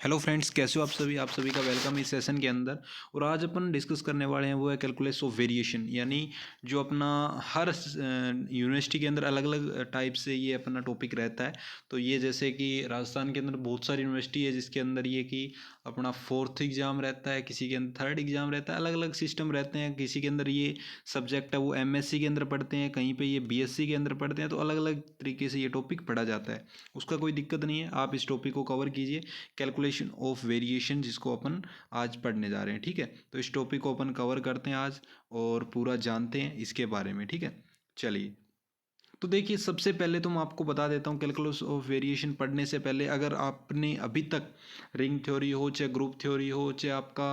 Hello friends, कैसे हो आप सभी का वेलकम इस सेशन के अंदर। और आज अपन डिस्कस करने वाले हैं वो है कैलकुलस ऑफ वेरिएशन, यानी जो अपना हर यूनिवर्सिटी के अंदर अलग अलग टाइप से ये अपना टॉपिक रहता है। तो ये जैसे कि राजस्थान के अंदर बहुत सारी यूनिवर्सिटी है जिसके अंदर ये कि अपना फोर्थ एग्ज़ाम रहता है, किसी के अंदर थर्ड एग्ज़ाम रहता है, अलग अलग सिस्टम रहते हैं। किसी के अंदर ये सब्जेक्ट है वो एमएससी के अंदर पढ़ते हैं, कहीं पे ये बीएससी के अंदर पढ़ते हैं। तो अलग अलग तरीके से ये टॉपिक पढ़ा जाता है, उसका कोई दिक्कत नहीं है। आप इस टॉपिक को कवर कीजिए, कैलकुलेशन ऑफ वेरिएशन, जिसको अपन आज पढ़ने जा रहे हैं। ठीक है, तो इस टॉपिक को अपन कवर करते हैं आज और पूरा जानते हैं इसके बारे में। ठीक है, चलिए। तो देखिए, सबसे पहले तो मैं आपको बता देता हूँ कैलकुलस ऑफ वेरिएशन पढ़ने से पहले अगर आपने अभी तक रिंग थ्योरी हो, चाहे ग्रुप थ्योरी हो, चाहे आपका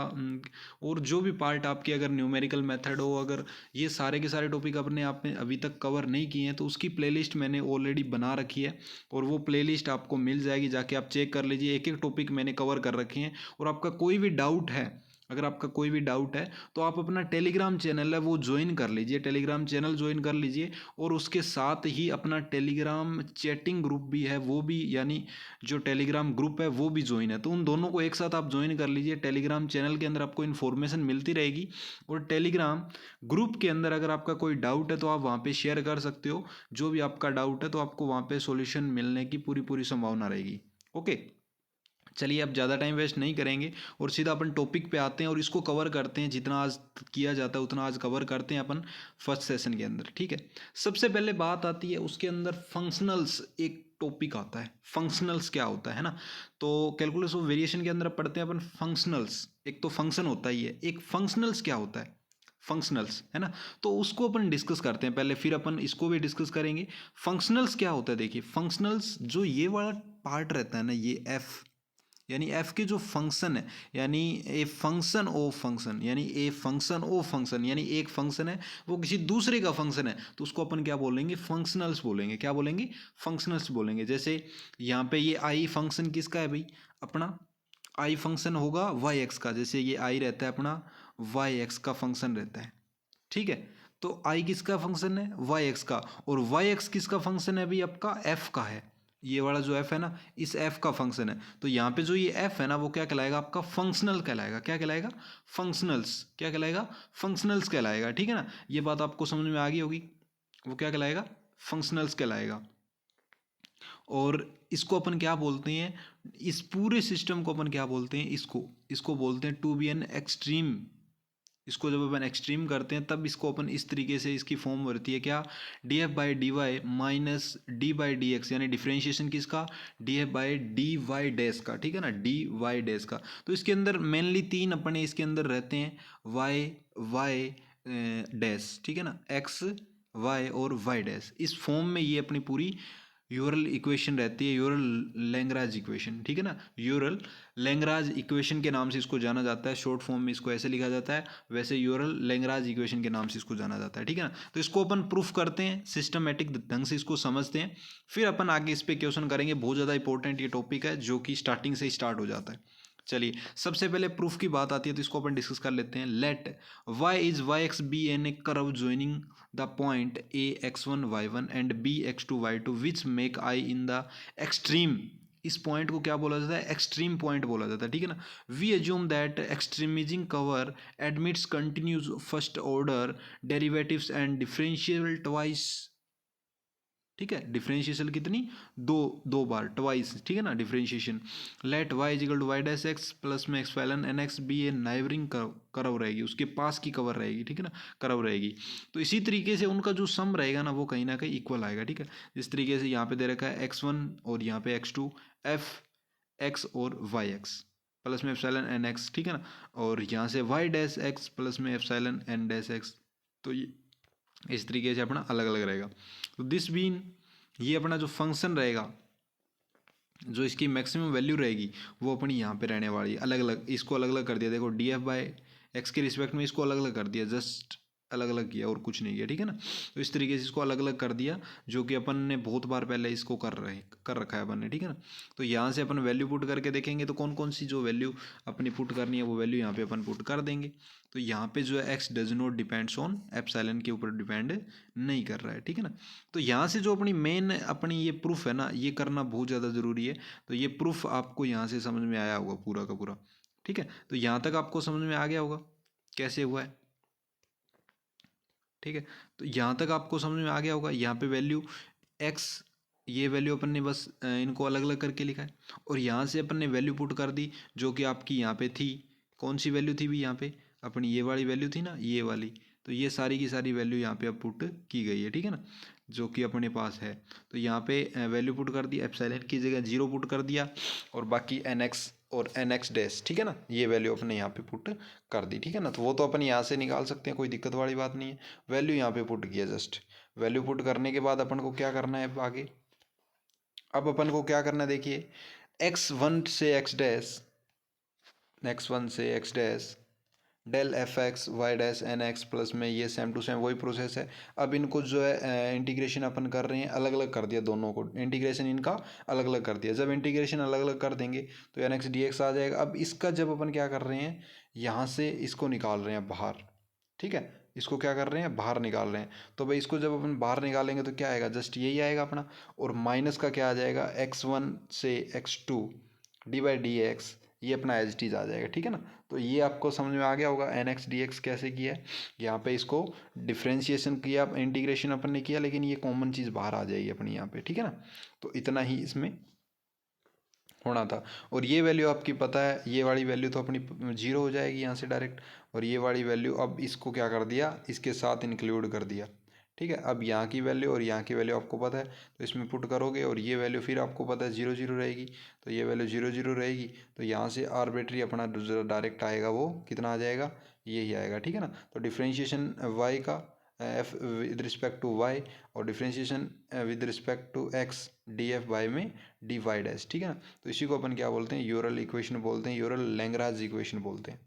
और जो भी पार्ट आपके अगर न्यूमेरिकल मेथड हो, अगर ये सारे के सारे टॉपिक अपने आप में अभी तक कवर नहीं किए हैं तो उसकी प्लेलिस्ट मैंने ऑलरेडी बना रखी है और वो प्लेलिस्ट आपको मिल जाएगी, जाके आप चेक कर लीजिए। एक एक टॉपिक मैंने कवर कर रखे हैं। और आपका कोई भी डाउट है, अगर आपका कोई भी डाउट है तो आप अपना टेलीग्राम चैनल है वो ज्वाइन कर लीजिए, टेलीग्राम चैनल ज्वाइन कर लीजिए। और उसके साथ ही अपना टेलीग्राम चैटिंग ग्रुप भी है वो भी, यानी जो टेलीग्राम ग्रुप है वो भी ज्वाइन है। तो उन दोनों को एक साथ आप ज्वाइन कर लीजिए। टेलीग्राम चैनल के अंदर आपको इन्फॉर्मेशन मिलती रहेगी और टेलीग्राम ग्रुप के अंदर अगर आपका कोई डाउट है तो आप वहाँ पे शेयर कर सकते हो। जो भी आपका डाउट है तो आपको वहाँ पे सॉल्यूशन मिलने की पूरी पूरी संभावना रहेगी। ओके, चलिए अब ज़्यादा टाइम वेस्ट नहीं करेंगे और सीधा अपन टॉपिक पे आते हैं और इसको कवर करते हैं। जितना आज किया जाता है उतना आज कवर करते हैं अपन फर्स्ट सेशन के अंदर। ठीक है, सबसे पहले बात आती है उसके अंदर फंक्शनल्स, एक टॉपिक आता है। फंक्शनल्स क्या होता है ना, तो कैलकुलस ऑफ वेरिएशन के अंदर पढ़ते हैं अपन फंक्शनल्स। एक तो फंक्शन होता ही है, एक फंक्शनल्स क्या होता है, फंक्शनल्स है ना। तो उसको अपन डिस्कस करते हैं पहले, फिर अपन इसको भी डिस्कस करेंगे। फंक्शनल्स क्या होता है, देखिए फंक्शनल्स जो ये वाला पार्ट रहता है ना, ये एफ, यानी एफ के जो फंक्शन है, यानी ए फंक्शन ओ फंक्शन, यानी ए फंक्शन ओ फंक्शन, यानी एक फंक्शन है वो किसी दूसरे का फंक्शन है तो उसको अपन क्या बोलेंगे, फंक्शनल्स बोलेंगे। क्या बोलेंगे, फंक्शनल्स बोलेंगे। जैसे यहाँ पे ये आई फंक्शन किसका है भाई, अपना आई फंक्शन होगा वाई एक्स का। जैसे ये आई रहता है अपना वाई एक्स का फंक्शन रहता है। ठीक है, तो आई किसका फंक्शन है, वाई एक्स का। और वाई एक्स किसका फंक्शन है भाई, आपका एफ का है। ये वाला जो एफ है ना, इस एफ का फंक्शन है। तो यहाँ पे जो ये एफ है ना वो क्या कहलाएगा, आपका फंक्शनल कहलाएगा। क्या कहलाएगा, फंक्शनल्स। क्या कहलाएगा, फंक्शनल्स कहलाएगा। ठीक है ना, ये बात आपको समझ में आ गई होगी। वो क्या कहलाएगा, फंक्शनल्स कहलाएगा। और इसको अपन क्या बोलते हैं, इस पूरे सिस्टम को अपन क्या बोलते हैं, इसको इसको बोलते हैं टू बी एन एक्सट्रीम। इसको जब अपन एक्सट्रीम करते हैं तब इसको अपन इस तरीके से इसकी फॉर्म बनती है, क्या, d f by d y minus d by d x, यानी डिफ्रेंशिएशन किसका, d f by d y dash का। ठीक है ना, डी वाई डैश का। तो इसके अंदर मेनली तीन अपने इसके अंदर रहते हैं, वाई वाई डैश, ठीक है ना, एक्स वाई और वाई डैश। इस फॉर्म में ये अपनी पूरी यूरल इक्वेशन रहती है, यूरल लैंग्राज इक्वेशन। ठीक है ना, यूरल लैंग्राज इक्वेशन के नाम से इसको जाना जाता है। शॉर्ट फॉर्म में इसको ऐसे लिखा जाता है, वैसे यूरल लैंग्राज इक्वेशन के नाम से इसको जाना जाता है। ठीक है ना, तो इसको अपन प्रूफ करते हैं, सिस्टमेटिक ढंग से इसको समझते हैं, फिर अपन आगे इस पर क्वेश्चन करेंगे। बहुत ज़्यादा इंपॉर्टेंट ये टॉपिक है जो कि स्टार्टिंग से ही स्टार्ट हो जाता है। चलिए, सबसे पहले प्रूफ की बात आती है तो इसको अपन डिस्कस कर लेते हैं। Let y is y x be an a curve joining the point a x1 y1 and b x2 y2 which make I in the extreme. इस पॉइंट को क्या बोला जाता है, एक्सट्रीम पॉइंट बोला जाता है। ठीक है ना, we assume that extremizing curve admits continuous first order derivatives and differential twice. ठीक है, डिफरेंशिएशन कितनी, दो दो बार, ट्वाइस। ठीक है ना, differentiation. Let y is equal to y dash x plus में एक्स फैलन एन x be a neighbouring curve रहेगी, उसके पास की कवर रहेगी। ठीक है ना, करव रहेगी। तो इसी तरीके से उनका जो सम रहेगा ना वो कहीं ना कहीं इक्वल आएगा। ठीक है, जिस तरीके से यहाँ पे दे रखा है x1 और यहाँ पे x2, एफ एक्स और वाई एक्स प्लस में एप्सिलॉन एन एक्स। ठीक है ना, और यहाँ से वाई डैश एक्स प्लस में एप्सिलॉन एन डैश एक्स। तो ये इस तरीके से अपना अलग अलग रहेगा। तो दिस बीन, ये अपना जो फंक्शन रहेगा, जो इसकी मैक्सिमम वैल्यू रहेगी वो अपनी यहाँ पे रहने वाली है। अलग अलग इसको अलग अलग कर दिया, देखो डी एफ बाई एक्स के रिस्पेक्ट में इसको अलग अलग कर दिया, जस्ट अलग अलग किया और कुछ नहीं किया, ठीक है ना। तो इस तरीके से इसको अलग अलग कर दिया, जो कि अपन ने बहुत बार पहले इसको कर रखा है अपन ने, ठीक है ना। तो यहाँ से अपन वैल्यू पुट करके देखेंगे तो कौन कौन सी जो वैल्यू अपनी पुट करनी है वो वैल्यू यहाँ पे अपन पुट कर देंगे। तो यहाँ पे जो है x does not depends on epsilon के ऊपर डिपेंड नहीं कर रहा है, ठीक है ना। तो यहाँ से जो अपनी मेन अपनी ये प्रूफ है ना, ये करना बहुत ज़्यादा ज़रूरी है। तो ये प्रूफ आपको यहाँ से समझ में आया होगा पूरा का पूरा, ठीक है। तो यहाँ तक आपको समझ में आ गया होगा कैसे हुआ है, ठीक है। तो यहाँ तक आपको समझ में आ गया होगा। यहाँ पे वैल्यू एक्स, ये वैल्यू अपन ने बस इनको अलग अलग करके लिखा है, और यहाँ से अपन ने वैल्यू पुट कर दी जो कि आपकी यहाँ पे थी। कौन सी वैल्यू थी भी यहाँ पे, अपनी ये वाली वैल्यू थी ना, ये वाली। तो ये सारी की सारी वैल्यू यहाँ पे अब पुट की गई है, ठीक है ना, जो कि अपने पास है। तो यहाँ पे वैल्यू पुट कर दी, एप्सिलॉन की जगह 0 पुट कर दिया, और बाकी एन एक्स और एन एक्स डैश, ठीक है ना, ये वैल्यू अपने यहाँ पे पुट कर दी, ठीक है ना। तो वो तो अपन यहाँ से निकाल सकते हैं, कोई दिक्कत वाली बात नहीं है। वैल्यू यहाँ पे पुट किया, जस्ट वैल्यू पुट करने के बाद अपन को क्या करना है आगे। अब अपन को क्या करना है देखिए, x1 से x डैश, x1 से x dash del f x y dash n x plus में, ये सेम टू सेम वही प्रोसेस है। अब इनको जो है इंटीग्रेशन अपन कर रहे हैं, अलग अलग कर दिया, दोनों को इंटीग्रेशन इनका अलग अलग कर दिया। जब इंटीग्रेशन अलग अलग कर देंगे तो एन एक्स डी एक्स आ जाएगा। अब इसका जब अपन क्या कर रहे हैं, यहाँ से इसको निकाल रहे हैं बाहर, ठीक है, इसको क्या कर रहे हैं, बाहर निकाल रहे हैं। तो भाई इसको जब अपन बाहर निकालेंगे तो क्या आएगा, जस्ट यही आएगा अपना, और माइनस का क्या आ जाएगा, x1 से x2 D by d x, ये अपना एज टीज आ जाएगा, ठीक है ना। तो ये आपको समझ में आ गया होगा एन एक्स डी एक्स कैसे किया है। यहाँ पे इसको डिफ्रेंशिएशन किया, इंटीग्रेशन अपन ने किया, लेकिन ये कॉमन चीज़ बाहर आ जाएगी अपनी यहाँ पे, ठीक है ना। तो इतना ही इसमें होना था। और ये वैल्यू आपकी पता है, ये वाली वैल्यू तो अपनी 0 हो जाएगी यहाँ से डायरेक्ट, और ये वाली वैल्यू अब इसको क्या कर दिया, इसके साथ इंक्लूड कर दिया, ठीक है। अब यहाँ की वैल्यू और यहाँ की वैल्यू आपको पता है, तो इसमें पुट करोगे, और ये वैल्यू फिर आपको पता है 0 0 रहेगी, तो ये वैल्यू 0 0 रहेगी। तो यहाँ से आर्बिट्री अपना डायरेक्ट आएगा, वो कितना आ जाएगा, यही आएगा, ठीक है ना। तो डिफ्रेंशिएशन वाई का f with respect to y, और differentiation with respect to x d f y में डी वाई डैश, ठीक है ना। तो इसी को अपन क्या बोलते हैं, यूरल इक्वेशन बोलते हैं, यूरल लैग्रांज इक्वेशन बोलते हैं,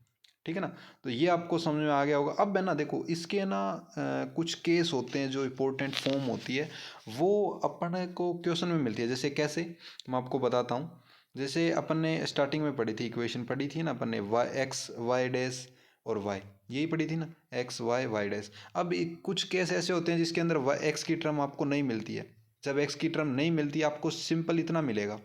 ठीक है ना। तो ये आपको समझ में आ गया होगा। अब है ना देखो, इसके ना कुछ केस होते हैं जो इंपॉर्टेंट फॉर्म होती है, वो अपन को क्वेश्चन में मिलती है। जैसे कैसे, मैं आपको बताता हूँ। जैसे अपन ने स्टार्टिंग में पढ़ी थी, इक्वेशन पढ़ी थी ना अपन ने, वाई एक्स वाई डैश और वाई, यही पढ़ी थी ना, एक्स वाई वाई डैश। अब कुछ केस ऐसे होते हैं जिसके अंदर एक्स की टर्म आपको नहीं मिलती है। जब एक्स की टर्म नहीं मिलती, आपको सिंपल इतना मिलेगा,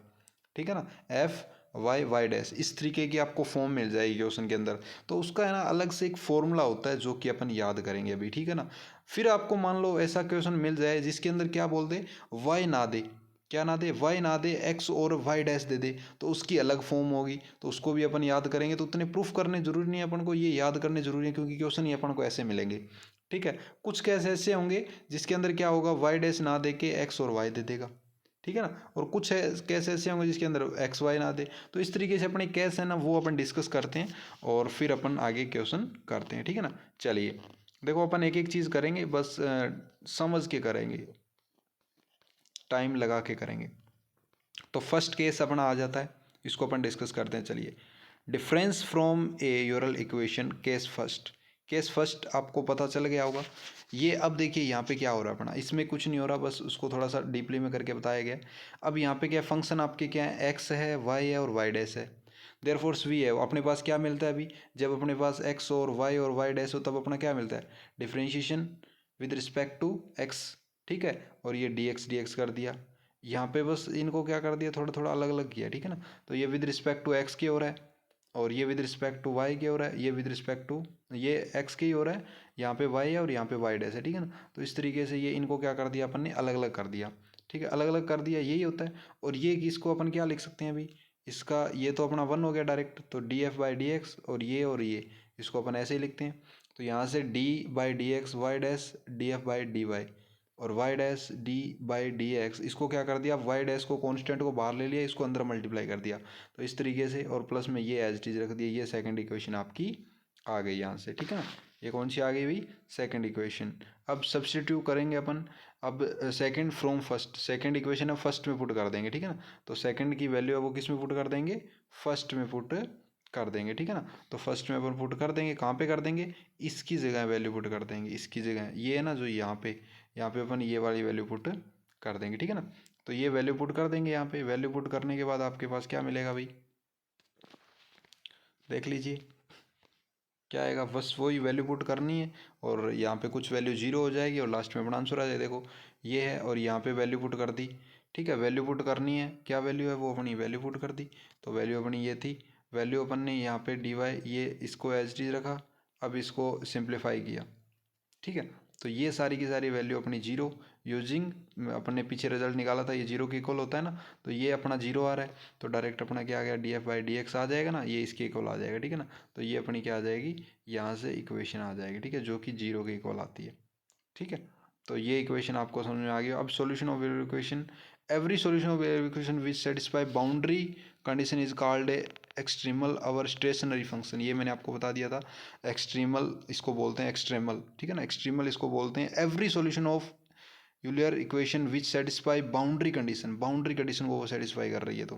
ठीक है ना, एफ वाई वाई डैश, इस तरीके की आपको फॉर्म मिल जाएगी क्वेश्चन के अंदर। तो उसका है ना अलग से एक फॉर्मूला होता है जो कि अपन याद करेंगे अभी, ठीक है ना। फिर आपको मान लो ऐसा क्वेश्चन मिल जाए जिसके अंदर क्या बोल दे, वाई ना दे, क्या ना दे, वाई ना दे, एक्स और वाई डैश दे दे, तो उसकी अलग फॉर्म होगी, तो उसको भी अपन याद करेंगे। तो उतने प्रूफ करने जरूरी नहीं है अपन को, ये याद करने जरूरी है, क्योंकि क्वेश्चन ही अपन को ऐसे मिलेंगे, ठीक है। कुछ केस ऐसे होंगे जिसके अंदर क्या होगा, वाई डैश ना दे के एक्स और वाई दे देगा, ठीक है ना। और कुछ है केस ऐसे होंगे जिसके अंदर एक्स वाई ना दे। तो इस तरीके से अपने केस है ना, वो अपन डिस्कस करते हैं, और फिर अपन आगे क्वेश्चन करते हैं, ठीक है ना। चलिए देखो, अपन एक एक चीज़ करेंगे, बस समझ के करेंगे, टाइम लगा के करेंगे। तो फर्स्ट केस अपना आ जाता है, इसको अपन डिस्कस करते हैं। चलिए, difference from a Euler equation, case first. Case first आपको पता चल गया होगा। ये अब देखिए यहाँ पे क्या हो रहा है अपना, इसमें कुछ नहीं हो रहा, बस उसको थोड़ा सा डीपली में करके बताया गया। अब यहाँ पे क्या फंक्शन आपके क्या है, एक्स है, वाई है और वाई डैश है, देयरफॉर वी है। अपने पास क्या मिलता है अभी, जब अपने पास एक्स और वाई डैश हो, तब अपना क्या मिलता है, differentiation with respect to x, ठीक है। और ये डी एक्स कर दिया, यहाँ पे बस इनको क्या कर दिया, थोड़ा थोड़ा अलग अलग किया, ठीक है ना। तो ये विद रिस्पेक्ट टू एक्स की हो रहा है, और ये विद रिस्पेक्ट टू वाई की हो रहा है, ये विद रिस्पेक्ट टू, ये एक्स की हो रहा है, यहाँ पे वाई है और यहाँ पे वाई डैश है, ठीक है ना। तो इस तरीके से ये इनको क्या कर दिया अपन ने, अलग अलग कर दिया, ठीक है, अलग अलग कर दिया, यही होता है। और ये इसको अपन क्या लिख सकते हैं अभी, इसका ये तो अपना 1 हो गया डायरेक्ट, तो D f by d x, और ये इसको अपन ऐसे ही लिखते हैं। तो यहाँ से d by d x y dash d f by d y, और y dash d by d x, इसको क्या कर दिया, वाई डैश को कांस्टेंट को बाहर ले लिया, इसको अंदर मल्टीप्लाई कर दिया, तो इस तरीके से, और प्लस में ये एज इट इज रख दिया। ये सेकंड इक्वेशन आपकी आ गई यहाँ से, ठीक है ना। ये कौन सी आ गई भाई, सेकंड इक्वेशन। अब सब्सटीट्यूट करेंगे अपन, अब second from first, second equation है फर्स्ट में पुट कर देंगे, ठीक है ना। तो सेकंड की वैल्यू है वो किस में पुट कर देंगे, फर्स्ट में पुट कर देंगे, ठीक है ना। तो फर्स्ट में अपन पुट कर देंगे, कहाँ पे कर देंगे, इसकी जगह वैल्यू पुट कर देंगे, इसकी जगह ये है ना जो यहाँ पे अपन ये वाली वैल्यू पुट कर देंगे, ठीक है ना। तो ये वैल्यू पुट कर देंगे, यहाँ पे वैल्यू पुट करने के बाद आपके पास क्या मिलेगा भाई, देख लीजिए क्या आएगा। बस वही वैल्यू पुट करनी है और यहाँ पे कुछ वैल्यू जीरो हो जाएगी और लास्ट में अपना आंसर आ जाए। देखो ये है और यहाँ पे वैल्यू पुट कर दी, ठीक है। वैल्यू पुट करनी है, क्या वैल्यू है, वो अपनी वैल्यू पुट कर दी। तो वैल्यू अपनी ये थी, वैल्यू अपन ने यहाँ पे डी वाई ये इसको एच डी रखा, अब इसको सिंप्लीफाई किया, ठीक है। तो ये सारी की सारी वैल्यू अपनी जीरो यूजिंग, अपन ने पीछे रिजल्ट निकाला था ये जीरो के इक्वल होता है ना, तो ये अपना जीरो आ रहा है, तो डायरेक्ट अपना क्या आ गया, d f by d x आ जाएगा ना, ये इसके इक्वल आ जाएगा, ठीक है ना। तो ये अपनी क्या आ जाएगी, यहाँ से इक्वेशन आ जाएगी, ठीक है, जो कि जीरो के इक्वल आती है, ठीक है। तो ये इक्वेशन आपको समझ में आ गया। अब solution of variable equation, every solution of variable equation which satisfy boundary condition is called extremal or stationary function. ये मैंने आपको बता दिया था, एक्सट्रीमल इसको बोलते हैं, एक्सट्रीमल, ठीक है ना, एक्सट्रीमल इसको बोलते हैं। Every solution of Euler equation which satisfy boundary condition, boundary condition को वो सेटिस्फाई कर रही है, तो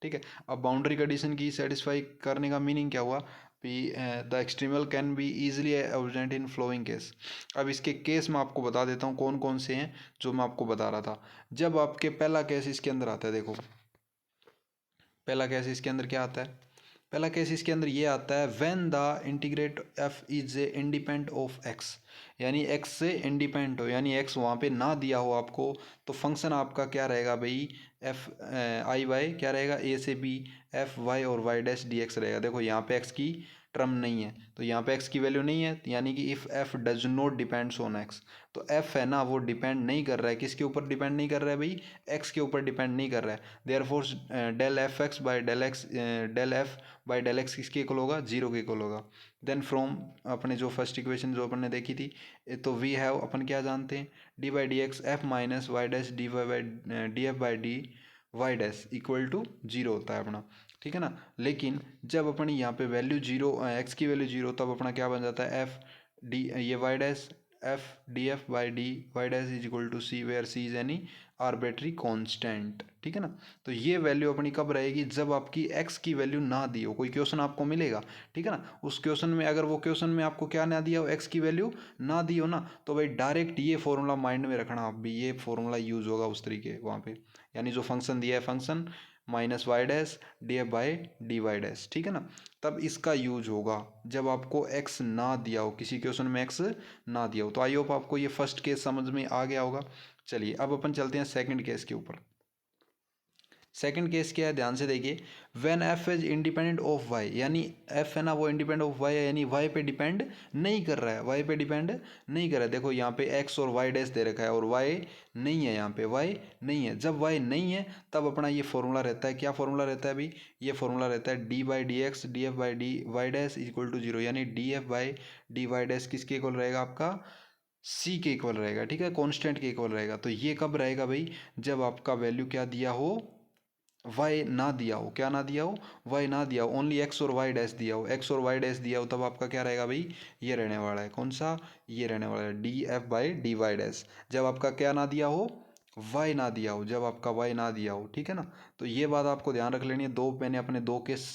ठीक है। अब बाउंड्री कंडीशन की सेटिस्फाई करने का मीनिंग क्या हुआ, the extremal can be easily absent in flowing case. अब इसके केस मैं आपको बता देता हूँ कौन कौन से हैं जो मैं आपको बता रहा था। जब आपके पहला केस इसके अंदर आता है, देखो पहला केस इसके अंदर क्या आता है, पहला केस इसके अंदर ये आता है, when the integrate F is a independent of x, यानी एक्स से इंडिपेंडेंट हो, यानी एक्स वहाँ पे ना दिया हो आपको, तो फंक्शन आपका क्या रहेगा भाई, एफ आई वाई क्या रहेगा, ए से बी एफ वाई और वाई डैश डी एक्स रहेगा। देखो यहाँ पे एक्स की टर्म नहीं है, तो यहाँ पे एक्स की वैल्यू नहीं है, यानी कि if F does not depends on x, तो एफ है ना वो डिपेंड नहीं कर रहा है, किसके ऊपर डिपेंड नहीं कर रहा है भाई, एक्स के ऊपर डिपेंड नहीं कर रहा है। Therefore del f x by del x, del f by del x किसके इक्वल होगा, जीरो के इक्वल होगा। देन फ्रॉम अपने जो फर्स्ट इक्वेशन जो अपन ने देखी थी, तो वी हैव अपन क्या जानते हैं, d by d x f minus y dash d y by d f by d y dash equal to zero होता है अपना, ठीक है ना। लेकिन जब अपनी यहाँ पे वैल्यू जीरो, एक्स की वैल्यू जीरो, तब अपना क्या बन जाता है, एफ डी ये y dash f d f by d y dash is equal to c, where c is any arbitrary constant, ठीक है ना। तो ये वैल्यू अपनी कब रहेगी, जब आपकी एक्स की वैल्यू ना दी हो। कोई क्वेश्चन आपको मिलेगा, ठीक है ना, उस क्वेश्चन में अगर वो क्वेश्चन में आपको क्या ना दिया हो, एक्स की वैल्यू ना दी हो ना, तो भाई डायरेक्ट ये फॉर्मूला माइंड में रखना, आप भी ये फॉर्मूला यूज होगा उस तरीके वहाँ पे, यानी जो फंक्शन दिया है, function minus y dash d f by d y dash, ठीक है ना। तब इसका यूज होगा जब आपको एक्स ना दिया हो, किसी क्वेश्चन में एक्स ना दिया हो। तो आई होप आपको ये फर्स्ट केस समझ में आ गया होगा। चलिए अब अपन चलते हैं सेकंड केस के ऊपर। सेकंड केस क्या है, ध्यान से देखिए, when f is independent of y, यानी एफ है ना वो इंडिपेंडेंट ऑफ वाई है, यानी वाई पे डिपेंड नहीं कर रहा है, वाई पे डिपेंड नहीं कर रहा है। देखो यहाँ पे एक्स और वाई डैश दे रखा है और वाई नहीं है, यहाँ पे वाई नहीं है। जब वाई नहीं है तब अपना ये फॉर्मूला रहता है, क्या फॉर्मूला रहता है अभी, ये फॉर्मूला रहता है d by d x d f by d y dash equal to zero, यानी d f by d y dash किसके इक्वल रहेगा, आपका सी के इक्वल रहेगा, ठीक है, कांस्टेंट के इक्वल रहेगा। तो ये कब रहेगा भाई, जब आपका वैल्यू क्या दिया हो, वाई ना दिया हो, क्या ना दिया हो, वाई ना दिया हो, ओनली एक्स और वाई डैश दिया हो, एक्स और वाई डैश दिया हो, तब आपका क्या रहेगा भाई, ये रहने वाला है, कौन सा, ये रहने वाला है d f by d y dash. जब आपका क्या ना दिया हो, वाई ना दिया हो, जब आपका वाई ना दिया हो, ठीक है ना। तो ये बात आपको ध्यान रख लेनी है। दो मैंने अपने दो केस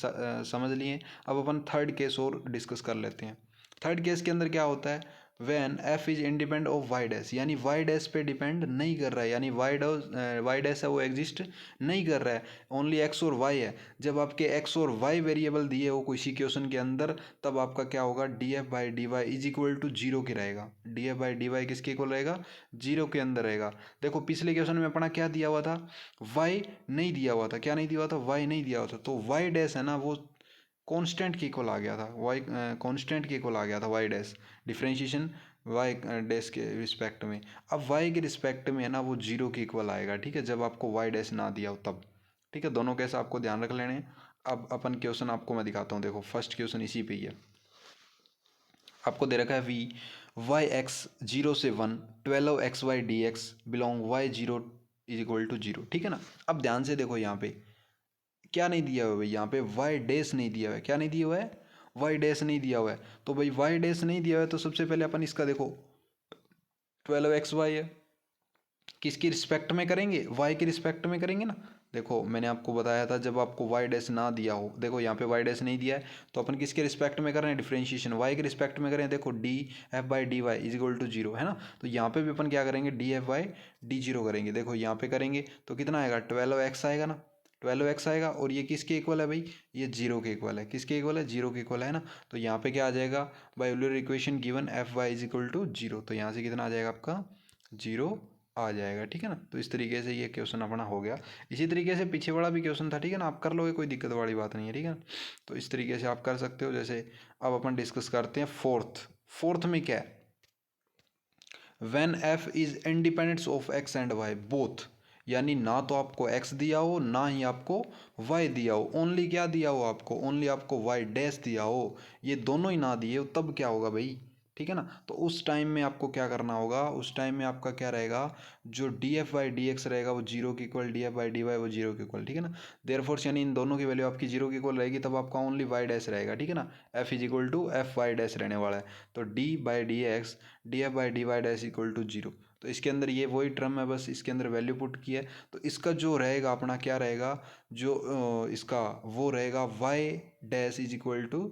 समझ लिए। अब अपन थर्ड केस और डिस्कस कर लेते हैं। थर्ड केस के अंदर क्या होता है, when f is independent of y dash, यानी वाई डैश पे डिपेंड नहीं कर रहा है, यानी वाई डैश है वो एग्जिस्ट नहीं कर रहा है, ओनली एक्स और वाई है। जब आपके एक्स और वाई वेरिएबल दिए हो किसी क्वेश्चन के अंदर, तब आपका क्या होगा, d f by d y is equal to zero के रहेगा, d f by d y किसके इक्वल रहेगा, जीरो के अंदर रहेगा। देखो पिछले क्वेश्चन में अपना क्या दिया हुआ था, वाई नहीं दिया हुआ था, क्या नहीं दिया हुआ था, वाई नहीं दिया हुआ था, तो वाई डैश है ना वो कांस्टेंट के इक्वल आ गया था, वाई कांस्टेंट के इक्वल आ गया था, y dash differentiation y dash के रिस्पेक्ट में। अब वाई के रिस्पेक्ट में है ना वो जीरो के इक्वल आएगा, ठीक है, जब आपको वाई डैश ना दिया हो तब, ठीक है। दोनों कैसे आपको ध्यान रख लेने हैं। अब अपन क्वेश्चन आपको मैं दिखाता हूँ, देखो फर्स्ट क्वेश्चन इसी पे ही है। आपको दे रखा है वी वाई एक्स जीरो से one 12 x y d x belong y zero is equal to zero, ठीक है ना। अब ध्यान से देखो यहाँ पे क्या नहीं दिया हुआ है भाई, यहाँ पे वाई डैश नहीं दिया हुआ है, क्या नहीं दिया हुआ है, वाई डैश नहीं दिया हुआ है। तो भाई वाई डैश नहीं दिया हुआ है, तो सबसे पहले अपन इसका देखो 12 एक्स वाई है, किसकी रिस्पेक्ट में करेंगे, वाई के रिस्पेक्ट में करेंगे ना। देखो मैंने आपको बताया था जब आपको वाई डैश ना दिया हो, देखो यहाँ पे वाई डैश नहीं दिया है तो अपन किसके रिस्पेक्ट में कर रहे हैं, डिफरेंशिएशन वाई के रिस्पेक्ट में करें। देखो d f by d y is equal to zero है ना, तो यहाँ पे भी अपन क्या करेंगे, d f by d zero करेंगे। देखो यहाँ पे करेंगे तो कितना आएगा, 12x आएगा ना, 12x आएगा। और ये किसके इक्वल है भाई, ये जीरो के इक्वल है। किसके इक्वल है, जीरो के इक्वल है ना। तो यहाँ पे क्या आ जाएगा, by Euler equation given f y is equal to zero, तो यहाँ से कितना आ जाएगा आपका, जीरो आ जाएगा। ठीक है ना, तो इस तरीके से ये क्वेश्चन अपना हो गया। इसी तरीके से पीछे वाला भी क्वेश्चन था, ठीक है ना, आप कर लोगे, कोई दिक्कत वाली बात नहीं है। ठीक है, तो इस तरीके से आप कर सकते हो। जैसे अब अपन डिस्कस करते हैं फोर्थ में क्या है, when f is independence of x and y both, यानी ना तो आपको x दिया हो ना ही आपको y दिया हो, ओनली क्या दिया हो आपको, ओनली आपको y डैश दिया हो, ये दोनों ही ना दिए हो, तब क्या होगा भाई। ठीक है ना, तो उस टाइम में आपको क्या करना होगा, उस टाइम में आपका क्या रहेगा, जो d f by d x रहेगा वो जीरो के equal, d f by d y वो जीरो के इक्वल। ठीक है ना, देयरफॉर यानी इन दोनों की वैल्यू आपकी जीरो के इक्वल रहेगी, तब आपका ओनली वाई डैश रहेगा। ठीक है ना, f is equal to f y dash रहने वाला है, तो d by d x d f by d y dash equal to zero. तो इसके अंदर ये वही टर्म है, बस इसके अंदर वैल्यू पुट की है। तो इसका जो रहेगा अपना क्या रहेगा, जो इसका वो रहेगा y dash is equal to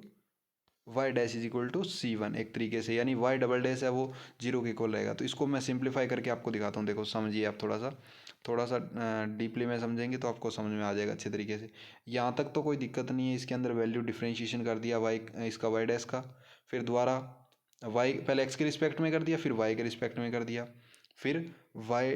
y dash is equal to c one एक तरीके से, यानी वाई डबल डैश है वो जीरो के इक्वल रहेगा। तो इसको मैं सिंप्लीफाई करके आपको दिखाता हूँ, देखो समझिए आप थोड़ा सा डीपली में समझेंगे तो आपको समझ में आ जाएगा अच्छे तरीके से। यहाँ तक तो कोई दिक्कत नहीं है, इसके अंदर वैल्यू डिफ्रेंशिएशन कर दिया वाई इसका वाई डैश का, फिर दोबारा वाई पहले एक्स के रिस्पेक्ट में कर दिया, फिर वाई के रिस्पेक्ट में कर दिया, फिर वाई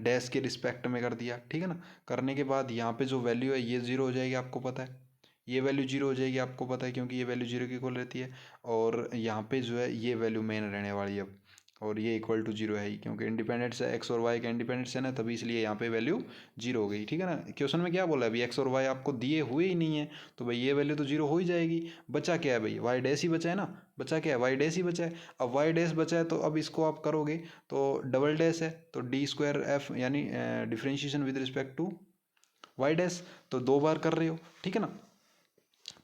डैश के रिस्पेक्ट में कर दिया। ठीक है ना, करने के बाद यहाँ पे जो वैल्यू है ये ज़ीरो हो जाएगी, आपको पता है ये वैल्यू जीरो हो जाएगी, आपको पता है क्योंकि ये वैल्यू जीरो की इक्वल रहती है। और यहाँ पे जो है ये वैल्यू मेन रहने वाली है अब, और ये इक्वल टू जीरो है ही, क्योंकि इंडिपेंडेंस है एक्स और वाई का इंडिपेंडेंस है ना, तभी इसलिए यहाँ पे वैल्यू जीरो हो गई। ठीक है ना, क्वेश्चन में क्या बोला है, अभी एक्स और वाई आपको दिए हुए ही नहीं है, तो भाई ये वैल्यू तो जीरो हो ही जाएगी। बचा क्या है भाई, वाई डैश ही बचा है ना, बचा क्या है, वाई डैश ही बचा है। अब वाई डैश बचा है तो अब इसको आप करोगे तो डबल डैश है, तो डी स्क्वायर एफ यानी differentiation with respect to y dash, तो दो बार कर रहे हो। ठीक है ना,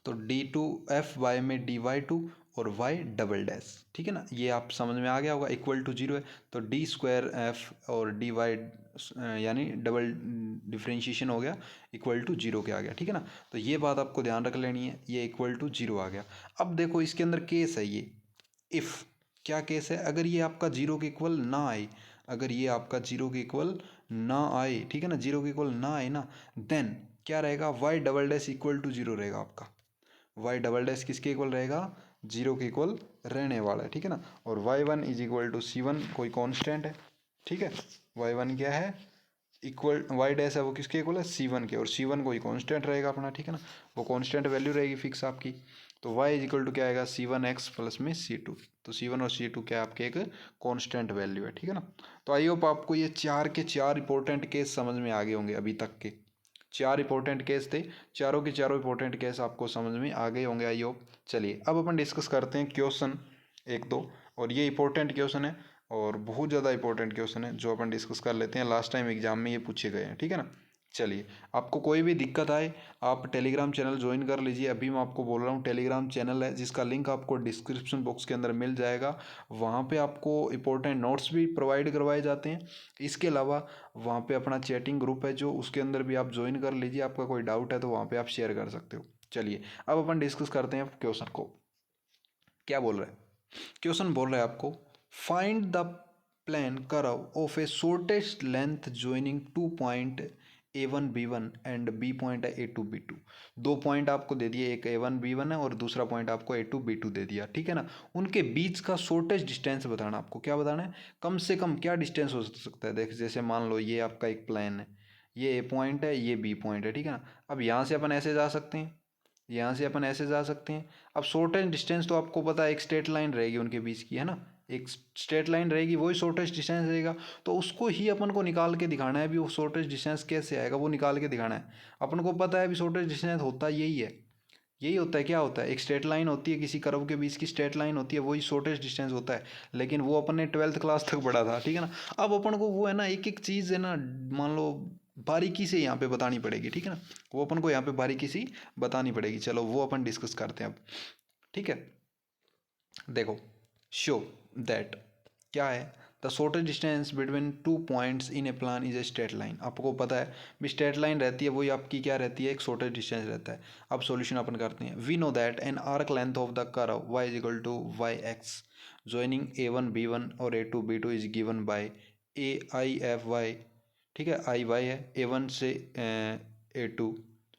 तो डी टू एफ वाई में डी वाई टू और वाई डबल डैश। ठीक है ना, ये आप समझ में आ गया होगा, इक्वल टू जीरो है, तो डी स्क्वायर एफ और डी वाई यानी डबल डिफ्रेंशिएशन हो गया, इक्वल टू जीरो के आ गया। ठीक है ना, तो ये बात आपको ध्यान रख लेनी है, ये इक्वल टू जीरो आ गया। अब देखो इसके अंदर केस है ये, इफ़ क्या केस है, अगर ये आपका जीरो के इक्वल ना आए, अगर ये आपका जीरो के इक्वल ना आए, ठीक है ना, जीरो के इक्वल ना आए ना, देन क्या रहेगा, y double dash equal to zero रहेगा आपका, वाई डबल डैश किसके इक्वल रहेगा, जीरो के इक्वल रहने वाला है। ठीक है ना, और y one is equal to c one कोई कांस्टेंट है। ठीक है, वाई वन क्या है, इक्वल वाई डैश है वो किसके इक्वल है, सी वन के, और सी वन कोई कांस्टेंट रहेगा अपना। ठीक है ना, वो कांस्टेंट वैल्यू रहेगी फिक्स आपकी, तो y इज इक्वल टू क्या आएगा, सी वन एक्स प्लस में सी टू, तो सी वन और सी टू क्या आपके एक कांस्टेंट वैल्यू है। ठीक है ना, तो आई होप आपको ये चार के चार इंपॉर्टेंट केस समझ में आ गए होंगे, अभी तक के चार इंपॉर्टेंट केस थे, चारों के चारों इंपॉर्टेंट केस आपको समझ में आ गए होंगे आई होप। चलिए अब अपन डिस्कस करते हैं क्वेश्चन एक दो, और ये इंपॉर्टेंट क्वेश्चन है और बहुत ज़्यादा इंपॉर्टेंट क्वेश्चन है जो अपन डिस्कस कर लेते हैं, लास्ट टाइम एग्जाम में ये पूछे गए हैं। ठीक है ना, चलिए आपको कोई भी दिक्कत आए आप टेलीग्राम चैनल ज्वाइन कर लीजिए, अभी मैं आपको बोल रहा हूँ टेलीग्राम चैनल है जिसका लिंक आपको डिस्क्रिप्शन बॉक्स के अंदर मिल जाएगा, वहाँ पे आपको इंपॉर्टेंट नोट्स भी प्रोवाइड करवाए जाते हैं। इसके अलावा वहाँ पे अपना चैटिंग ग्रुप है जो, उसके अंदर भी आप ज्वाइन कर लीजिए, आपका कोई डाउट है तो वहाँ पे आप शेयर कर सकते हो। चलिए अब अपन डिस्कस करते हैं क्वेश्चन को, क्या बोल रहा है क्वेश्चन, बोल रहा है आपको find the plane curve of a shortest length joining two point A1 B1 and b point है A2 B2, दो पॉइंट आपको दे दिए, एक A1 B1 है और दूसरा पॉइंट आपको A2 B2 दे दिया। ठीक है ना, उनके बीच का शॉर्टेस्ट डिस्टेंस बताना, आपको क्या बताना है, कम से कम क्या डिस्टेंस हो सकता है। देख जैसे मान लो ये आपका एक प्लान है, ये A पॉइंट है, ये B पॉइंट है। ठीक है ना, अब यहाँ से अपन ऐसे जा सकते हैं, यहाँ से अपन ऐसे जा सकते हैं। अब शॉर्टेस्ट डिस्टेंस तो आपको पता है एक स्ट्रेट लाइन रहेगी उनके बीच की, है ना, एक स्ट्रेट लाइन रहेगी, वही शॉर्टेस्ट डिस्टेंस रहेगा, तो उसको ही अपन को निकाल के दिखाना है। भी वो शॉर्टेस्ट डिस्टेंस कैसे आएगा वो निकाल के दिखाना है। अपन को पता है भी शॉर्टेस्ट डिस्टेंस होता यही है, यही होता है। क्या होता है, एक स्ट्रेट लाइन होती है, किसी कर्व के बीच की स्ट्रेट लाइन होती है, वही शॉर्टेस्ट डिस्टेंस होता है। लेकिन वो अपन ने 12th क्लास तक पढ़ा था। ठीक है ना, अब अपन को वो है ना एक एक चीज़ है ना, मान लो बारीकी से यहाँ पे बतानी पड़ेगी। ठीक है ना, वो अपन को यहाँ पे बारीकी सी बतानी पड़ेगी। चलो वो अपन डिस्कस करते हैं अब। ठीक है, देखो शो दैट क्या है, the shortest distance between 2 points in A plan is a straight line. आपको पता है भी स्ट्रेट लाइन रहती है वही आपकी क्या रहती है, एक शॉर्टेस्ट डिस्टेंस रहता है। अब सॉल्यूशन अपन करते हैं। We know that an arc length of the curve y is equal to y x joining a1 b1 और a2 b2 is given by a I f y. ठीक है, आई वाई है, a1 से a2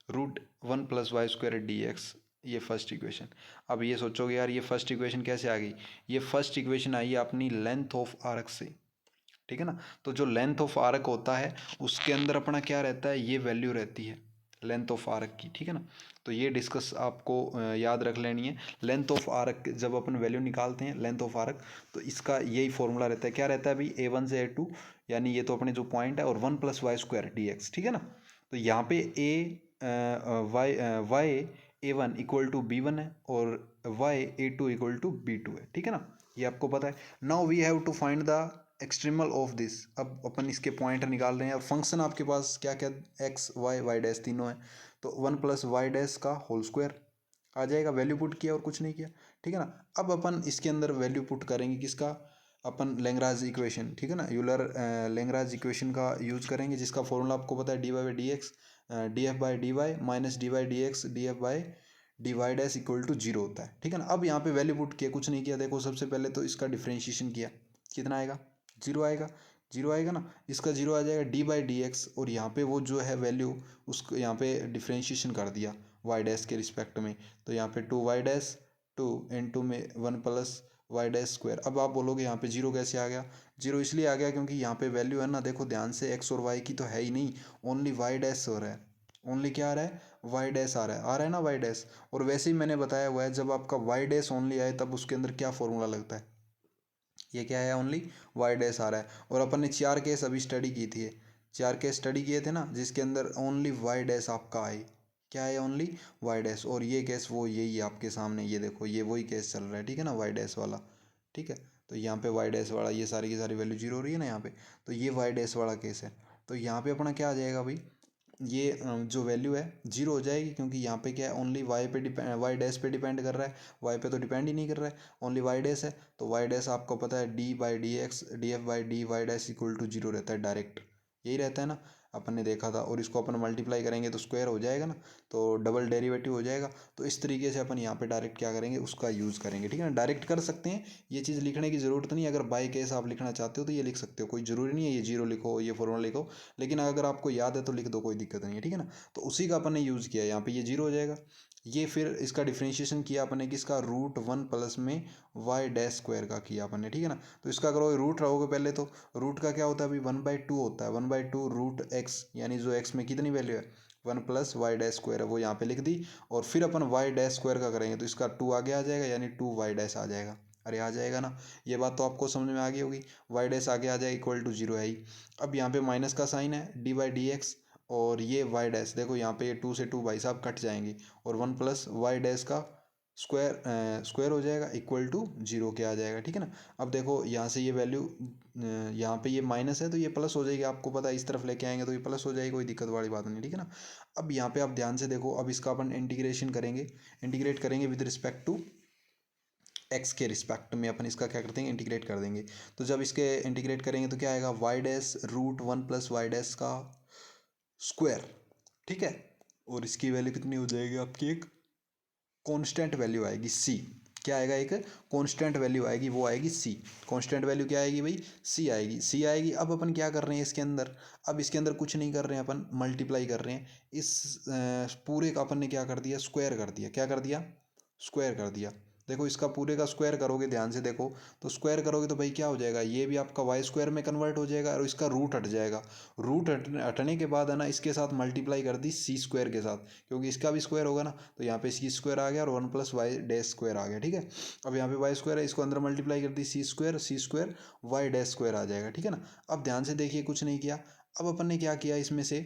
root 1 plus y square d x, ये first equation. अब ये सोचोगे यार ये फर्स्ट इक्वेशन कैसे आ गई, ये फर्स्ट इक्वेशन आई है अपनी लेंथ ऑफ आर्क से। ठीक है ना, तो जो लेंथ ऑफ आर्क होता है उसके अंदर अपना क्या रहता है, ये वैल्यू रहती है लेंथ ऑफ आर्क की। ठीक है ना, तो ये डिस्कस आपको याद रख लेनी है। लेंथ ऑफ आर्क जब अपन वैल्यू निकालते हैं लेंथ ऑफ आर्क, तो इसका यही फॉर्मूला रहता है। क्या रहता है भाई, a1 से a2, यानी ये तो अपने जो पॉइंट है, और 1 plus y square d x. ठीक है ना, तो यहाँ पे Y a1 equal to b1 है और Y a2 equal to b2 है। ठीक है ना, ये आपको पता है। Now we have to find the extremal of this. अब अपन इसके पॉइंट निकाल रहे हैं और फंक्शन आपके पास क्या क्या, एक्स वाई वाई डैश तीनों है, तो 1 प्लस वाई डैश का होल स्क्वायर आ जाएगा। वैल्यू पुट किया और कुछ नहीं किया। ठीक है ना, अब अपन इसके अंदर वैल्यू पुट करेंगे किसका, अपन लेंग्राज इक्वेशन। ठीक है ना, यूलर लेंग्राज इक्वेशन का यूज करेंगे, जिसका फॉर्मूला आपको पता है d y by d x d f by d y minus d y d x d f by d y dash equal to zero होता है। ठीक है ना, अब यहाँ पे वैल्यू पुट किया, कुछ नहीं किया। देखो सबसे पहले तो इसका डिफ्रेंशिएशन किया, कितना आएगा, जीरो आएगा। जीरो आएगा ना, इसका जीरो आ जाएगा डी बाई डी एक्स, और यहाँ पे वो जो है वैल्यू उसको यहाँ पे डिफ्रेंशिएशन कर दिया वाई डैश के रिस्पेक्ट में, तो यहाँ पे two y dash two in two में 1 प्लस वाई डैश स्क्वायर। अब आप बोलोगे यहाँ पे जीरो कैसे आ गया, जीरो इसलिए आ गया क्योंकि यहाँ पे वैल्यू है ना, देखो ध्यान से, एक्स और वाई की तो है ही नहीं, ओनली वाई डैश हो रहा है। ओनली क्या आ रहा है, वाई डैश आ रहा है ना, वाई डैश। और वैसे ही मैंने बताया हुआ है, जब आपका वाई डैश ओनली आए तब उसके अंदर क्या फॉर्मूला लगता है, ये क्या है, ओनली वाई डैश आ रहा है। और अपन ने 4 केस अभी स्टडी की थी, 4 केस स्टडी किए थे ना, जिसके अंदर ओनली वाई डैश आपका आए, क्या है, ओनली वाई डैश। और ये केस वो यही है आपके सामने, ये देखो ये वही केस चल रहा है। ठीक है ना, वाई डैश वाला। ठीक है, तो यहाँ पे वाई डैश वाला, ये सारी की सारी वैल्यू जीरो हो रही है ना यहाँ पे, तो ये वाई डैश वाला केस है। तो यहाँ पे अपना क्या आ जाएगा भाई, ये जो वैल्यू है जीरो हो जाएगी, क्योंकि यहाँ पे क्या है, ओनली वाई पे डिपेंड, वाई डैश पे डिपेंड कर रहा है, वाई पे तो डिपेंड ही नहीं कर रहा है, ओनली वाई डैश है। तो वाई डैश आपको पता है d by d x d f by d y dash equal to zero रहता है डायरेक्ट, यही रहता है ना, अपन ने देखा था। और इसको अपन मल्टीप्लाई करेंगे तो स्क्वायर हो जाएगा ना, तो डबल डेरिवेटिव हो जाएगा। तो इस तरीके से अपन यहाँ पे डायरेक्ट क्या करेंगे, उसका यूज़ करेंगे। ठीक है ना, डायरेक्ट कर सकते हैं, ये चीज़ लिखने की ज़रूरत नहीं है। अगर बाई केस आप लिखना चाहते हो तो ये लिख सकते हो, कोई ज़रूरी नहीं है ये जीरो लिखो ये फॉर्मूला लिखो, लेकिन अगर आपको याद है तो लिख दो, कोई दिक्कत नहीं है। ठीक है ना, तो उसी का अपन ने यूज़ किया, यहाँ पे ये जीरो हो जाएगा। ये फिर इसका डिफ्रेंशिएशन किया अपन ने किसका, रूट 1 प्लस में वाई डैश स्क्वायर का किया अपन ने। ठीक है ना, तो इसका करोगे रूट रहोगे पहले, तो रूट का क्या होता है अभी, 1/2 होता है, 1/2 रूट एक्स, यानी जो एक्स में कितनी वैल्यू है, 1 प्लस वाई डैश स्क्वायर है, वो यहाँ पे लिख दी। और फिर अपन वाई डैश स्क्वायर का करेंगे तो इसका 2 आगे आ जाएगा, यानी 2 वाई डैश आ जाएगा। अरे आ जाएगा ना, ये बात तो आपको समझ में आ गई होगी, वाई डैश आगे आ जाएगा इक्वल टू जीरो है ही। अब यहाँ पे माइनस का साइन है, डी बाई डी एक्स, और ये वाई डैश, देखो यहाँ पे ये 2 से 2 भाई साहब कट जाएंगे, और 1 प्लस वाई डैश का स्क्वायर हो जाएगा इक्वल टू जीरो के आ जाएगा। ठीक है ना, अब देखो यहाँ से ये वैल्यू, यहाँ पे ये माइनस है तो ये प्लस हो जाएगी, आपको पता है इस तरफ लेके आएंगे तो ये प्लस हो जाएगी, कोई दिक्कत वाली बात नहीं। ठीक है ना, अब यहाँ पे आप ध्यान से देखो, अब इसका अपन इंटीग्रेशन करेंगे, इंटीग्रेट करेंगे विद रिस्पेक्ट टू एक्स के रिस्पेक्ट में, अपन इसका क्या करते हैं, इंटीग्रेट कर देंगे। तो जब इसके इंटीग्रेट करेंगे तो क्या आएगा, y dash root 1 plus y dash का स्क्वायर। ठीक है, और इसकी वैल्यू कितनी हो जाएगी आपकी, एक कांस्टेंट वैल्यू आएगी सी। क्या आएगा, एक कांस्टेंट वैल्यू आएगी, वो आएगी सी। कांस्टेंट वैल्यू क्या आएगी भाई, सी आएगी, सी आएगी। अब अपन क्या कर रहे हैं इसके अंदर, अब इसके अंदर कुछ नहीं कर रहे हैं, अपन मल्टीप्लाई कर रहे हैं। इस पूरे का अपन ने क्या कर दिया, स्क्वायर कर दिया। क्या कर दिया, स्क्वायर कर दिया। देखो इसका पूरे का स्क्वायर करोगे, ध्यान से देखो, तो स्क्वायर करोगे तो भाई क्या हो जाएगा, ये भी आपका वाई स्क्वायर में कन्वर्ट हो जाएगा, और इसका रूट हट जाएगा। रूट हटने के बाद है ना, इसके साथ मल्टीप्लाई कर दी सी स्क्वायर के साथ, क्योंकि इसका भी स्क्वायर होगा ना, तो यहाँ पे सी स्क्वायर आ गया और 1 प्लस वाई डैश स्क्वायर आ गया। ठीक है, अब यहाँ पे वाई स्क्वायर है, इसको अंदर मल्टीप्लाई कर दी सी स्क्वायर वाई डैश स्क्वायर आ जाएगा। ठीक है ना, अब ध्यान से देखिए, कुछ नहीं किया। अब अपन ने क्या किया, इसमें से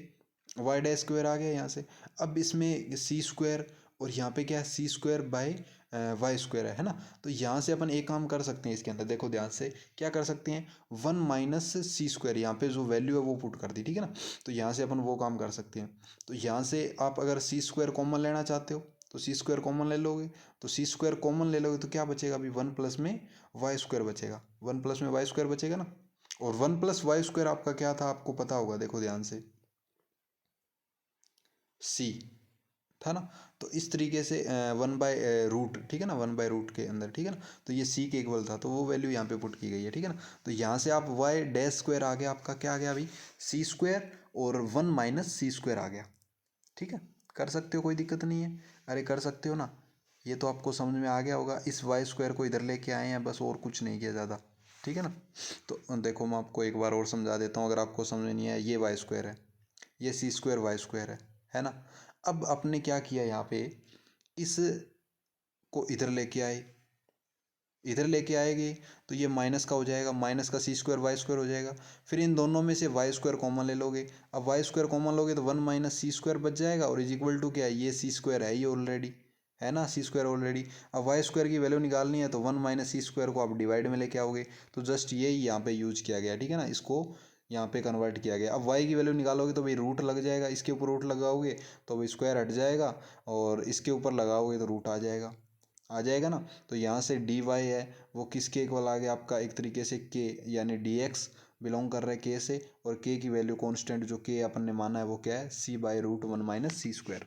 वाई डैश स्क्वायर आ गया यहाँ से, अब इसमें सी स्क्वायर, और यहाँ पे क्या है, सी स्क्वायर बाई वाई स्क्वायर है ना। तो यहाँ से अपन एक काम कर सकते हैं, इसके अंदर देखो ध्यान से, क्या कर सकते हैं, 1 माइनस सी स्क्वायर, यहाँ पे जो वैल्यू है वो पुट कर दी। ठीक है ना, तो यहाँ से अपन वो काम कर सकते हैं। तो यहाँ से आप अगर सी स्क्वायर कॉमन लेना चाहते हो तो सी स्क्वायर कॉमन ले लोगे, तो सी स्क्वायर कॉमन ले लोगे तो क्या बचेगा अभी, 1 प्लस में वाई स्क्वायर बचेगा, 1 प्लस में वाई स्क्वायर बचेगा ना। और 1 + y² आपका क्या था, आपको पता होगा, देखो ध्यान से, c था ना। तो इस तरीके से 1/√, ठीक है ना, 1/√, के अंदर, ठीक है ना। तो ये c के इक्वल था, तो वो वैल्यू यहाँ पे पुट की गई है, ठीक है ना। तो यहाँ से आप y' आ गया, आपका क्या आ गया अभी, c², और 1 - c² आ गया, ठीक है। कर सकते हो, कोई दिक्कत नहीं है, अरे कर सकते हो ना। ये तो आपको समझ में आ गया होगा, इस y² को इधर लेके आए हैं बस, और कुछ नहीं किया ज़्यादा, ठीक है ना। तो देखो मैं आपको एक बार और समझा देता हूँ, अगर आपको समझ में नहीं आया, ये y² है, ये c², y² है ना। अब आपने क्या किया यहाँ पे, इस को इधर लेके आए, इधर लेके आएगी तो ये माइनस का हो जाएगा, माइनस का c², y² हो जाएगा। फिर इन दोनों में से y² कॉमन ले लोगे, अब y² कॉमन लोगे तो 1 - c² बच जाएगा, और इज इक्वल टू क्या है, ये c² है ये ऑलरेडी, है ना, c² ऑलरेडी। अब y² की वैल्यू निकालनी है तो 1 - c² को आप डिवाइड में लेके आओगे, तो जस्ट यही यहाँ पे यूज किया गया, ठीक है ना, इसको यहाँ पे कन्वर्ट किया गया। अब y की वैल्यू निकालोगे तो भाई रूट लग जाएगा, इसके ऊपर रूट लगाओगे तो भाई स्क्वायर हट जाएगा, और इसके ऊपर लगाओगे तो रूट आ जाएगा ना। तो यहाँ से dy है वो किसके इक्वल आ गया आपका, एक तरीके से k, यानी dx बिलोंग कर रहा है k से, और k की वैल्यू कांस्टेंट जो k अपन ने माना है वो क्या है, c/√1 - c²,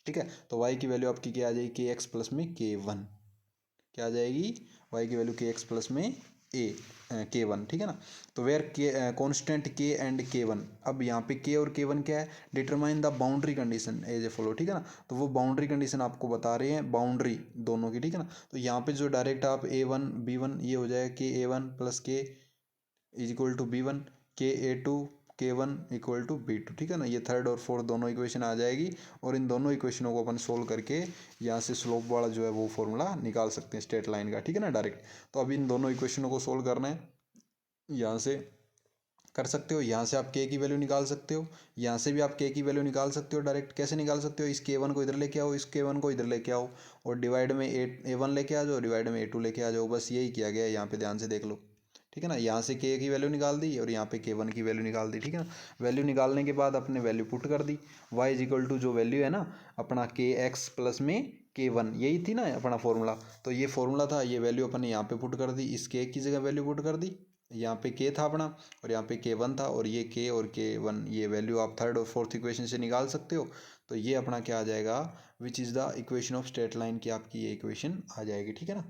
ठीक है। तो y की वैल्यू आपकी क्या आ जाएगी, kx प्लस में k1, क्या आ जाएगी, y की वैल्यू kx प्लस में k1, ठीक है ना। तो वेयर के कॉन्स्टेंट k एंड k1, अब यहाँ पे k और k1 क्या है, determine the boundary condition as a follow, ठीक है ना। तो वो बाउंड्री कंडीशन आपको बता रहे हैं, बाउंड्री दोनों की, ठीक है ना। तो यहाँ पे जो डायरेक्ट आप a1 b1 ये हो जाएगा ka1 plus k is equal to b1, ka2 k1 equal to b2, ठीक है ना। ये थर्ड और फोर्थ दोनों इक्वेशन आ जाएगी, और इन दोनों इक्वेशनों को अपन सोल्व करके यहाँ से स्लोप वाला जो है वो फॉर्मूला निकाल सकते हैं स्ट्रेट लाइन का, ठीक है ना, डायरेक्ट। तो अभी इन दोनों इक्वेशनों को सोल्व करना है, यहाँ से कर सकते हो, यहाँ से आप k की वैल्यू निकाल सकते हो, यहाँ से भी आप k की वैल्यू निकाल सकते हो डायरेक्ट। कैसे निकाल सकते हो, इस k1 को इधर लेके आओ, इस k1 को इधर लेके आओ, और डिवाइड में a1 लेके आ जाओ, डिवाइड में a2 लेके आ जाओ, बस यही किया गया है, यहाँ पे ध्यान से देख लो, ठीक है ना। यहाँ से k की वैल्यू निकाल दी, और यहाँ पे k1 की वैल्यू निकाल दी, ठीक है ना। वैल्यू निकालने के बाद अपने वैल्यू पुट कर दी, y इज इक्वल टू जो वैल्यू है ना अपना kx प्लस में k1, यही थी ना अपना फॉर्मूला। तो ये फॉर्मूला था, ये वैल्यू अपन ने यहाँ पे पुट कर दी, इस k की जगह वैल्यू पुट कर दी, यहाँ पे k था अपना, और यहाँ पे k1 था, और ये k और k1 ये वैल्यू आप थर्ड और फोर्थ इक्वेशन से निकाल सकते हो। तो ये अपना क्या आ जाएगा, which is the equation of straight line की आपकी ये इक्वेशन आ जाएगी, ठीक है ना।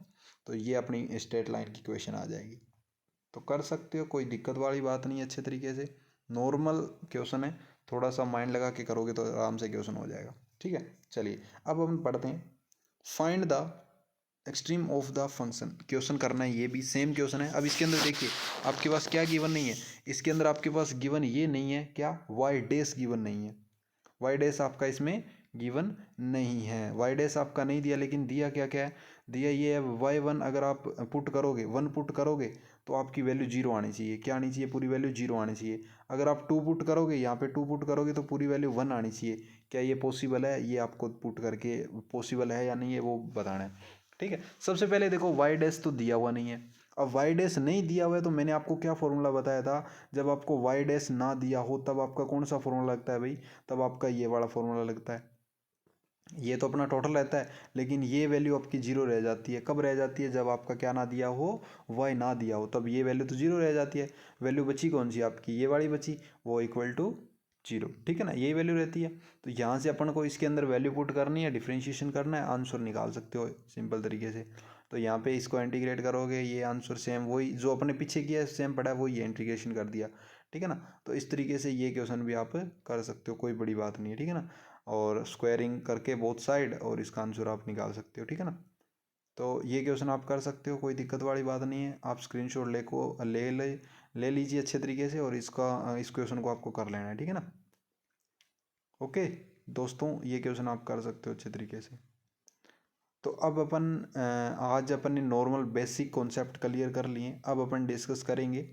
तो ये अपनी स्ट्रेट लाइन की इक्वेशन आ जाएगी। तो कर सकते हो, कोई दिक्कत वाली बात नहीं है, अच्छे तरीके से नॉर्मल क्वेश्चन है, थोड़ा सा माइंड लगा के करोगे तो आराम से क्वेश्चन हो जाएगा, ठीक है। चलिए अब हम पढ़ते हैं, find the extreme of the function, question करना है, ये भी सेम क्वेश्चन है। अब इसके अंदर देखिए आपके पास क्या गिवन नहीं है, इसके अंदर आपके पास गिवन ये नहीं है, क्या वाई डैश गिवन नहीं है, वाई डैश आपका इसमें गिवन नहीं है, वाई डैश आपका नहीं दिया, लेकिन दिया क्या क्या है, दिया ये है y1, अगर आप पुट करोगे 1 पुट करोगे तो आपकी वैल्यू जीरो आनी चाहिए, क्या आनी चाहिए, पूरी वैल्यू जीरो आनी चाहिए। अगर आप 2 पुट करोगे, यहाँ पे 2 पुट करोगे तो पूरी वैल्यू 1 आनी चाहिए। क्या ये पॉसिबल है, ये आपको पुट करके पॉसिबल है या नहीं है वो बताना है, ठीक है। सबसे पहले देखो वाई डैश तो दिया हुआ नहीं है, अब वाई डैश नहीं दिया हुआ है तो मैंने आपको क्या फॉर्मूला बताया था, जब आपको वाई डैश ना दिया हो तब आपका कौन सा फॉर्मूला लगता है भाई, तब आपका ये वाला फॉर्मूला लगता है। ये तो अपना टोटल रहता है, लेकिन ये वैल्यू आपकी जीरो रह जाती है, कब रह जाती है, जब आपका क्या ना दिया हो, वाई ना दिया हो, तब ये वैल्यू तो जीरो रह जाती है। वैल्यू बची कौन सी आपकी, ये वाली बची, वो इक्वल टू जीरो, ठीक है ना, यही वैल्यू रहती है। तो यहाँ से अपन को इसके अंदर वैल्यू पुट करनी है, डिफ्रेंशिएशन करना है, आंसर निकाल सकते हो सिंपल तरीके से। तो यहाँ पे इसको इंटीग्रेट करोगे, ये आंसर सेम वही जो अपने पीछे किया है, सेम पड़ा है, वही इंटीग्रेशन कर दिया, ठीक है ना। तो इस तरीके से ये क्वेश्चन भी आप कर सकते हो, कोई बड़ी बात नहीं है, ठीक है ना। और स्क्वायरिंग करके बोथ साइड, और इसका आंसर आप निकाल सकते हो, ठीक है ना। तो ये क्वेश्चन आप कर सकते हो, कोई दिक्कत वाली बात नहीं है। आप स्क्रीनशॉट ले लीजिए अच्छे तरीके से, और इस क्वेश्चन को आपको कर लेना है, ठीक है ना। ओके दोस्तों, ये क्वेश्चन आप कर सकते हो अच्छे तरीके से। तो अब आज अपन ने नॉर्मल बेसिक कॉन्सेप्ट क्लियर कर लिए, अब अपन डिस्कस करेंगे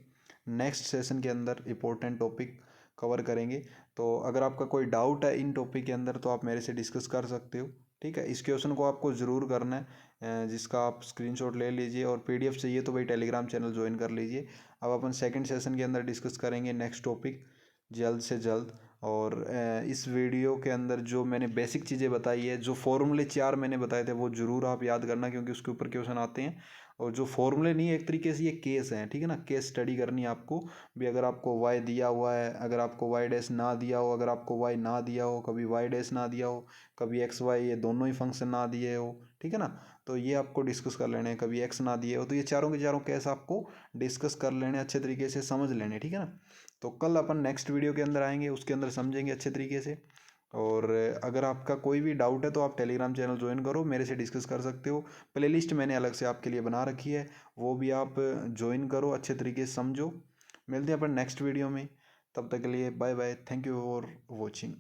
नेक्स्ट सेशन के अंदर इम्पोर्टेंट टॉपिक कवर करेंगे। तो अगर आपका कोई डाउट है इन टॉपिक के अंदर तो आप मेरे से डिस्कस कर सकते हो, ठीक है। इस क्वेश्चन को आपको ज़रूर करना है, जिसका आप स्क्रीनशॉट ले लीजिए, और पीडीएफ चाहिए तो भाई टेलीग्राम चैनल ज्वाइन कर लीजिए। अब अपन सेकंड सेशन के अंदर डिस्कस करेंगे नेक्स्ट टॉपिक जल्द से जल्द। और इस वीडियो के अंदर जो मैंने बेसिक चीज़ें बताई है, जो फॉर्मूले 4 मैंने बताए थे, वो ज़रूर आप याद करना, क्योंकि उसके ऊपर क्वेश्चन आते हैं। और जो फॉर्मूले नहीं है, एक तरीके से ये केस हैं, ठीक है ना। केस स्टडी करनी है आपको भी। अगर आपको वाई दिया हुआ है, अगर आपको वाई डैश ना दिया हो, अगर आपको वाई ना दिया हो, कभी वाई डैश ना दिया हो, कभी एक्स वाई ये दोनों ही फंक्शन ना दिए हो, ठीक है ना, तो ये आपको डिस्कस कर लेने हैं। कभी एक्स ना दिए हो, तो ये चारों के चारों केस आपको डिस्कस कर लेने, अच्छे तरीके से समझ लेने, ठीक है ना। तो कल अपन नेक्स्ट वीडियो के अंदर आएंगे, उसके अंदर समझेंगे अच्छे तरीके से। और अगर आपका कोई भी डाउट है तो आप टेलीग्राम चैनल ज्वाइन करो, मेरे से डिस्कस कर सकते हो। प्लेलिस्ट मैंने अलग से आपके लिए बना रखी है, वो भी आप ज्वाइन करो, अच्छे तरीके से समझो। मिलते हैं अपन नेक्स्ट वीडियो में, तब तक के लिए bye bye, thank you for watching.